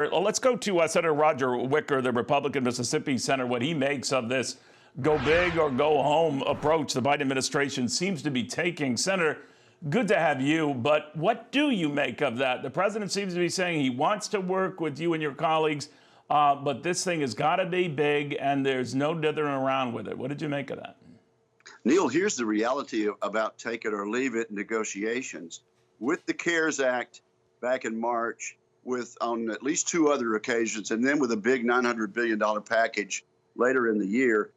Well, let's go to Senator Roger Wicker, the Republican Mississippi senator, what he makes of this go big or go home approach the Biden administration seems to be taking. Senator, good to have you, but what do you make of that? The president seems to be saying he wants to work with you and your colleagues, but this thing has got to be big and there's no dithering around with it. What did you make of that? Neil, here's the reality about take it or leave it negotiations. With the CARES Act back in March, on at least two other occasions, and then with a big $900 billion package later in the year,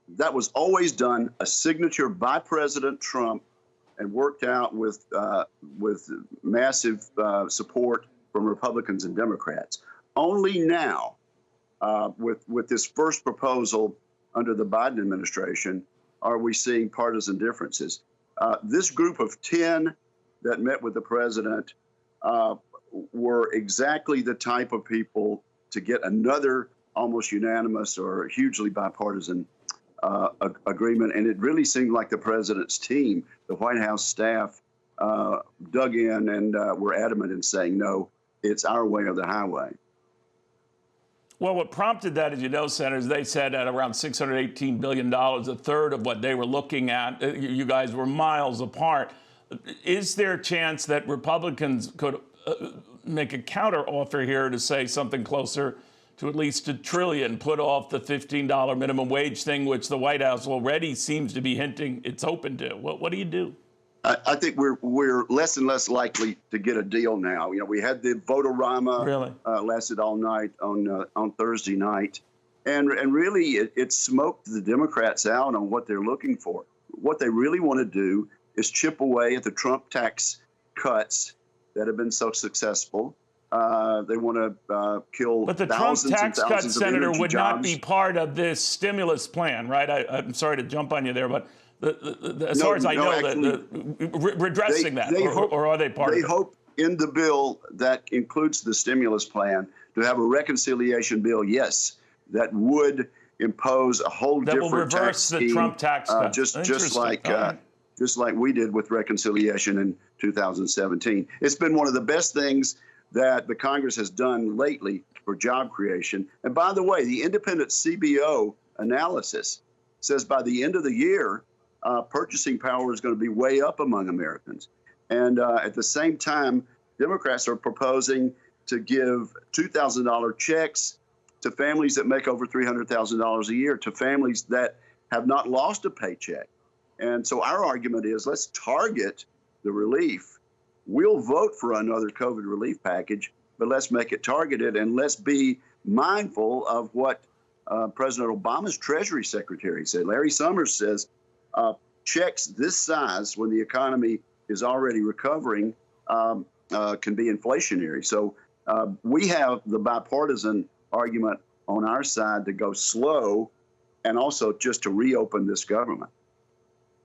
that was always done a signature by President Trump and worked out with massive support from Republicans and Democrats. Only now, with this first proposal under the Biden administration, are we seeing partisan differences. This group of 10 that met with the president were exactly the type of people to get another almost unanimous or hugely bipartisan agreement. And it really seemed like the president's team, the White House staff, dug in and were adamant in saying, no, it's our way or the highway. Well, what prompted that, as you know, Senators, they said at around $618 billion, a third of what they were looking at. You guys were miles apart. Is there a chance that Republicans could make a counter offer here to say something closer to at least $1 trillion, put off the $15 minimum wage thing, which the White House already seems to be hinting it's open to? What do you do? I think we're less and less likely to get a deal now. You know, we had the vote-a-rama really? Lasted all night on Thursday night, and really it smoked the Democrats out on what they're looking for. What they really want to do is chip away at the Trump tax cuts that have been so successful. They want to kill but the thousands Trump tax and cut, thousands of Senator, would jobs. not be part of this stimulus plan, right? I'm sorry to jump on you there, but as far as I know, actually, redressing that, or are they part of it? They hope in the bill that includes the stimulus plan to have a reconciliation bill, yes, that would impose a whole different will reverse tax scheme, the Trump tax cut. just like we did with reconciliation in 2017. It's been one of the best things that the Congress has done lately for job creation. And by the way, the independent CBO analysis says by the end of the year, purchasing power is going to be way up among Americans. And at the same time, Democrats are proposing to give $2,000 checks to families that make over $300,000 a year, to families that have not lost a paycheck. And so our argument is, let's target the relief. We'll vote for another COVID relief package, but let's make it targeted, and let's be mindful of what President Obama's Treasury Secretary said. Larry Summers says checks this size, when the economy is already recovering, can be inflationary. So we have the bipartisan argument on our side to go slow and also just to reopen this government.